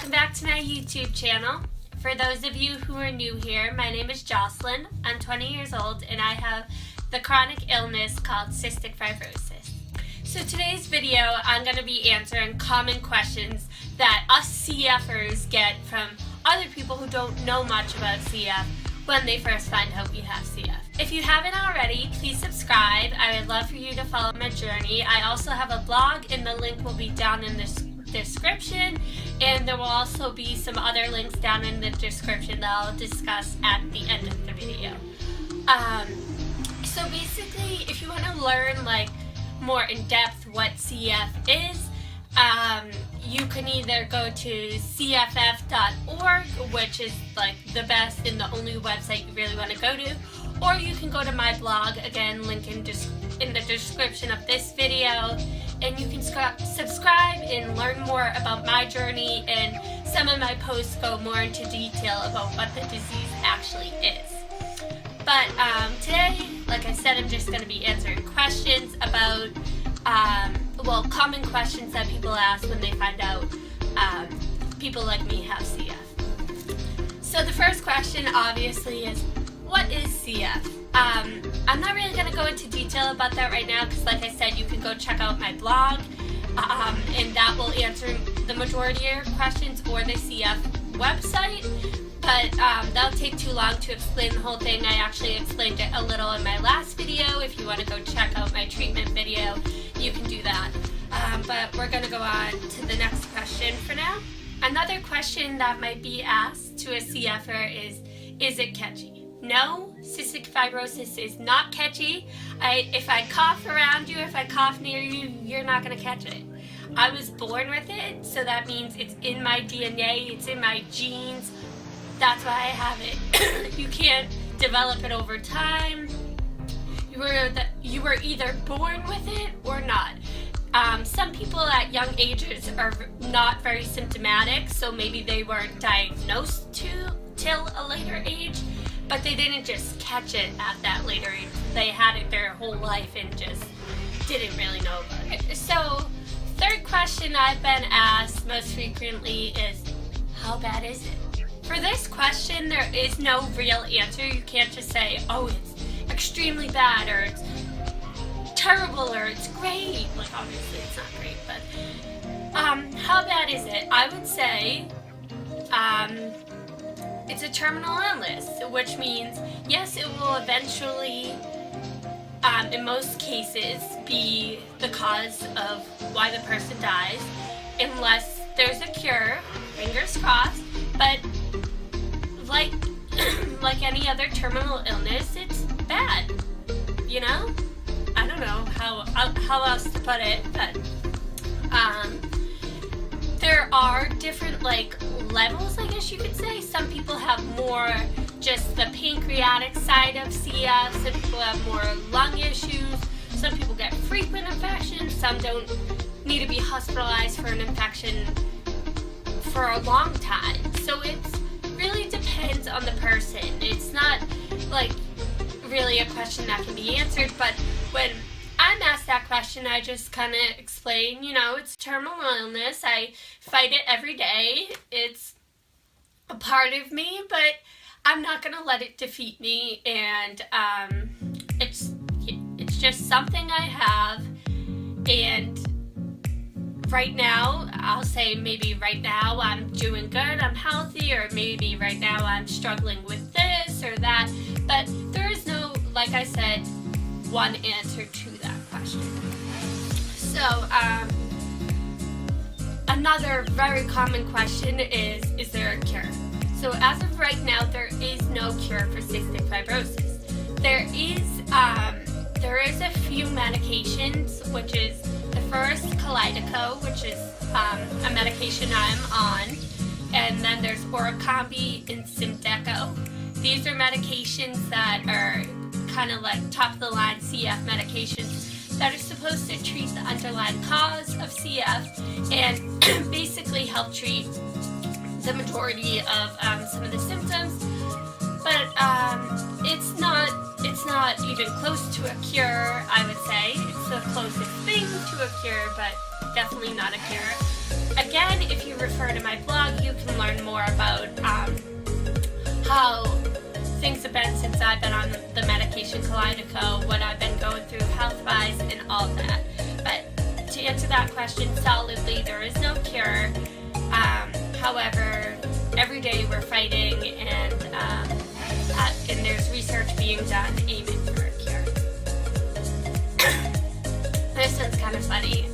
Welcome back to my YouTube channel. For those of you who are new here, my name is Jocelyn. I'm 20 years old and I have the chronic illness called cystic fibrosis. So today's video, I'm going to be answering common questions that us CFers get from other people who don't know much about CF when they first find out we have CF. If you haven't already, please subscribe. I would love for you to follow my journey. I also have a blog and the link will be down in the description, and there will also be some other links down in the description that I'll discuss at the end of the video. So basically, if you want to learn more in depth what CF is, you can either go to cff.org, which is the best and the only website you really want to go to, or you can go to my blog, again, link in the description of this video, and you can subscribe and learn more about my journey, and some of my posts go more into detail about what the disease actually is. But today, like I said, I'm just going to be answering questions about, common questions that people ask when they find out people like me have CF. So the first question, obviously, is what is CF? I'm not really going to go into detail about that right now because, like I said, you can go check out my blog, and that will answer the majority of your questions, or the CF website. But that'll take too long to explain the whole thing. I actually explained it a little in my last video. If you want to go check out my treatment video, you can do that. But we're going to go on to the next question for now. Another question that might be asked to a CFer is it catchy? No, cystic fibrosis is not catchy. If I cough around you, if I cough near you, you're not going to catch it. I was born with it, so that means it's in my DNA, it's in my genes. That's why I have it. You can't develop it over time. You were either born with it or not. Some people at young ages are not very symptomatic, so maybe they weren't diagnosed till a later age, but they didn't just catch it at that later age. They had it their whole life and just didn't really know about it. So, third question I've been asked most frequently is, how bad is it? For this question, there is no real answer. You can't just say, oh, it's extremely bad, or it's terrible, or it's great. Obviously it's not great, but how bad is it? I would say it's a terminal illness, which means, yes, it will eventually, in most cases, be the cause of why the person dies, unless there's a cure, fingers crossed. But like any other terminal illness, it's bad, you know? I don't know how else to put it, but there are different levels, I guess you could say. Some people have more just the pancreatic side of CF, some people have more lung issues, some people get frequent infections, some don't need to be hospitalized for an infection for a long time. So it really depends on the person. It's not really a question that can be answered, but when I'm asked that question, I just kind of explain, it's terminal illness. I fight it every day. It's a part of me, but I'm not going to let it defeat me, and it's just something I have. And right now, I'll say maybe right now I'm doing good, I'm healthy, or maybe right now I'm struggling with this or that, but there is no, like I said, one answer to that question. So, another very common question is there a cure? So as of right now, there is no cure for cystic fibrosis. There is a few medications, which is the first, Kalydeco, which is a medication I'm on, and then there's Orkambi and Symdeko. These are medications that are kind of top of the line CF medications that are supposed to treat the underlying cause of CF and basically help treat the majority of some of the symptoms. But it's not even close to a cure, I would say. It's the closest thing to a cure, but definitely not a cure. again, if you refer to my blog, you can learn more about how things have been since I've been on the medication Kalydeco, what I've been going through health-wise, and all that. But to answer that question solidly, there is no cure. However, every day we're fighting, and there's research being done aiming for a cure. This one's kind of funny.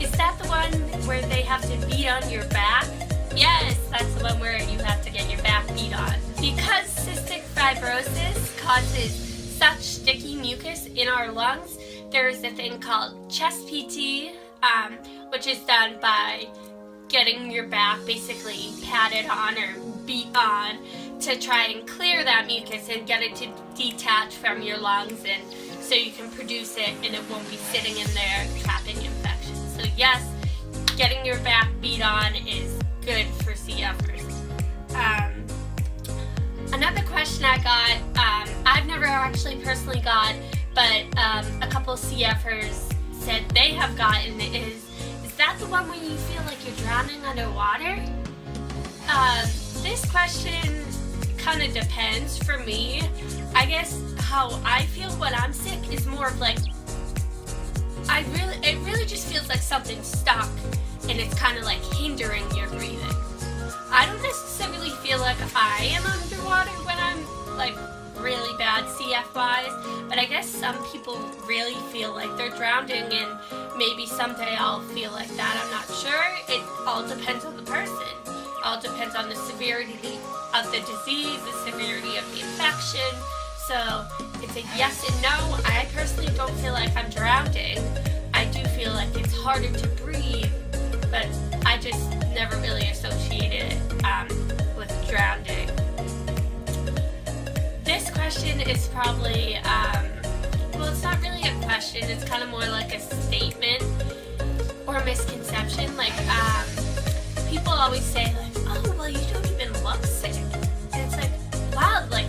Is that the one where they have to beat on your back? Yes, that's the one where you have to get your back beat on. Because cystic fibrosis causes such sticky mucus in our lungs, there's a thing called chest PT, which is done by getting your back basically patted on or beat on to try and clear that mucus and get it to detach from your lungs, and so you can produce it and it won't be sitting in there trapping infections. So yes, getting your back beat on is good for CFers. Another question I got, I've never actually personally got, but a couple CFers said they have gotten is that the one when you feel like you're drowning underwater? This question kind of depends for me. I guess how I feel when I'm sick is more of like, it really just feels like something's stuck and it's kind of like hindering your breathing. I don't necessarily feel like I am underwater when I'm like really bad CF-wise, but I guess some people really feel like they're drowning, and maybe someday I'll feel like that. I'm not sure. It all depends on the person. It all depends on the severity of the disease, the severity of the infection. So it's a yes and no. I personally don't feel like I'm drowning. I do feel like it's harder to breathe, but I just never really associated it with drowning. This question is probably, well, it's not really a question, it's kind of more like a statement or a misconception. Like, people always say, like, oh, well, you don't even look sick. And it's like, wow, like,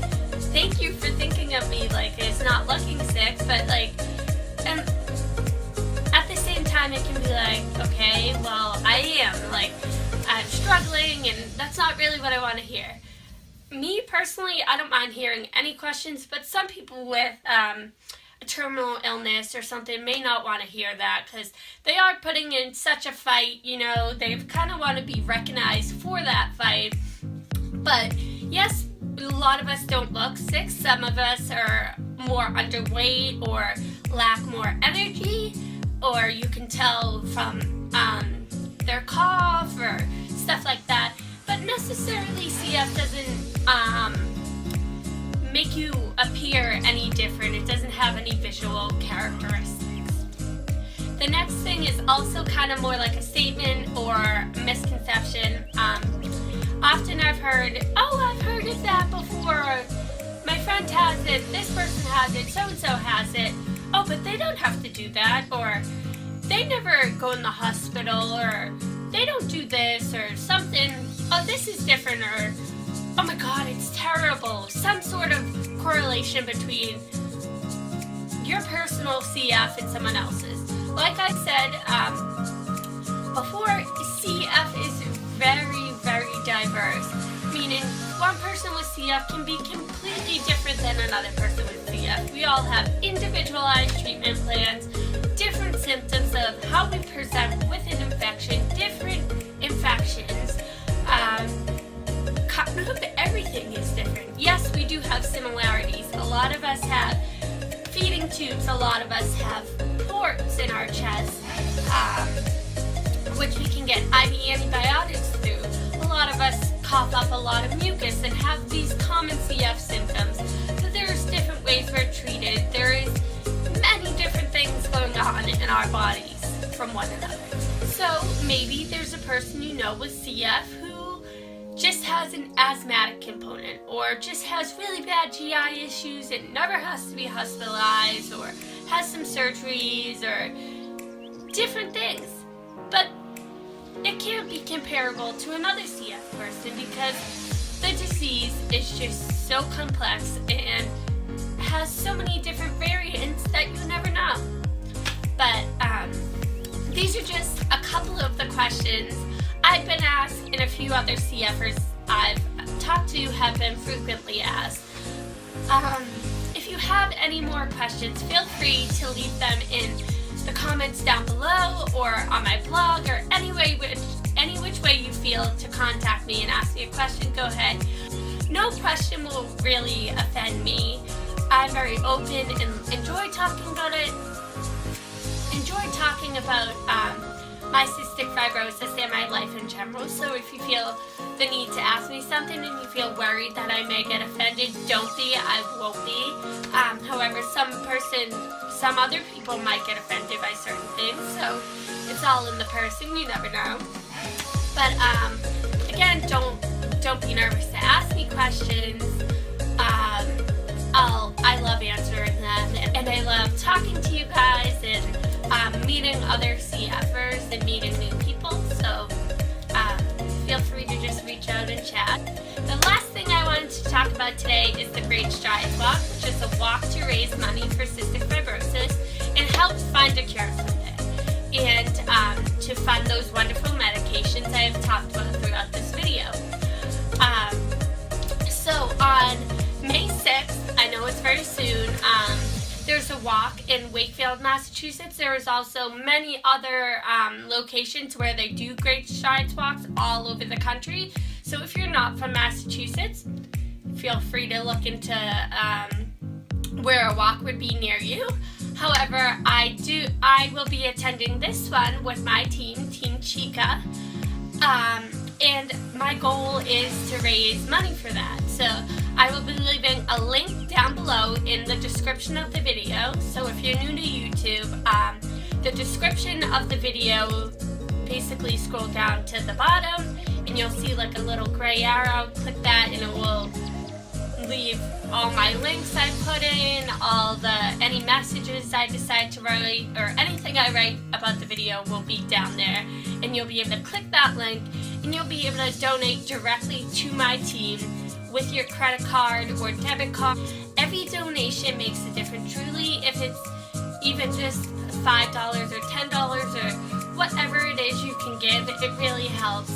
thank you for thinking of me, like, as not looking sick, but, like, and at the same time, it can be like, okay, well, I am, like, I'm struggling, and that's not really what I want to hear. Me, personally, I don't mind hearing any questions, but some people with a terminal illness or something may not want to hear that, because they are putting in such a fight, you know, they kind of want to be recognized for that fight. But, yes, a lot of us don't look sick. Some of us are more underweight or lack more energy, or you can tell from their cough or stuff like that. But necessarily CF doesn't make you appear any different. It doesn't have any visual characteristics. The next thing is also kind of more like a statement or a misconception. Often I've heard, oh, I've heard of that before. My friend has it, this person has it, so-and-so has it. Oh, but they don't have to do that, or they never go in the hospital, or they don't do this, or something. Oh, this is different, or oh my god, it's terrible. Some sort of correlation between your personal CF and someone else's. Like I said before, CF is very, very diverse, meaning one person with CF can be completely different than another person with CF. We all have individualized treatment plans, different symptoms of how we present with an infection, different infections. Everything is different. Yes, we do have similarities. A lot of us have feeding tubes. A lot of us have ports in our chest, which we can get IV antibiotics through. A lot of us cough up a lot of mucus and have these common CF symptoms. So there's different ways we're treated. There is many different things going on in our bodies from one another. So maybe there's a person you know with CF who just has an asthmatic component, or just has really bad GI issues and never has to be hospitalized, or has some surgeries, or different things. But it can't be comparable to another CF person because the disease is just so complex and has so many different variants that you never know. But these are just a couple of the questions I've been asked and a few other CFers I've talked to have been frequently asked. If you have any more questions, feel free to leave them in the comments down below or on my blog, or any which way you feel to contact me and ask me a question, go ahead. No question will really offend me. I'm very open and enjoy talking about it. Enjoy talking about my cystic fibrosis and my life in general. So if you feel the need to ask me something and you feel worried that I may get offended, don't be. I won't be. However, some other people might get offended by certain things. So it's all in the person. You never know. But again, don't be nervous to ask me questions. I love answering them, and I love talking to you guys and meeting other CFers and meeting new people. So feel free to just reach out and chat. The last thing I wanted to talk about today is the Great Strides Walk, which is a walk to raise money for cystic fibrosis and help find a cure someday, and to fund those wonderful medications I have talked about throughout this video. So on May 6th, I know it's very soon, there's a walk in Wakefield, Massachusetts. There is also many other locations where they do Great Strides Walks all over the country. So if you're not from Massachusetts, feel free to look into where a walk would be near you. However, I will be attending this one with my team, Team Chica, and my goal is to raise money for that. So I will be leaving a link down below in the description of the video. So if you're new to YouTube, the description of the video, basically scroll down to the bottom and you'll see like a little gray arrow. Click that and it will leave all my links I put in, any messages I decide to write, or anything I write about the video will be down there, and you'll be able to click that link and you'll be able to donate directly to my team with your credit card or debit card. Every donation makes a difference, truly. If it's even just $5 or $10 or whatever it is you can give, it really helps,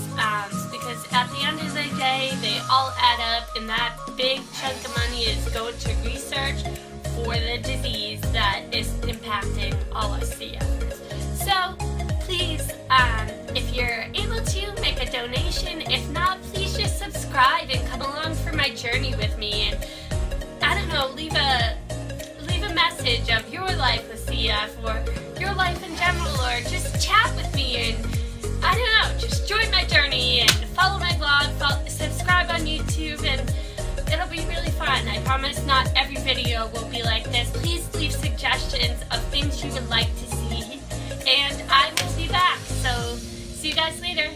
because at the end of the day, they all add up, and that big chunk of money is going to research for the disease that is impacting all us CFers. So please, if you're able to, make a donation. If not, please just subscribe and come along for my journey with me, and I don't know, leave a message of your life with CF or your life in general, or just chat with me, and I don't know, just join my journey and follow my blog, subscribe on YouTube, and it'll be really fun. I promise not every video will be like this. Please leave suggestions of things you would like to see, and I will be back. So see you guys later.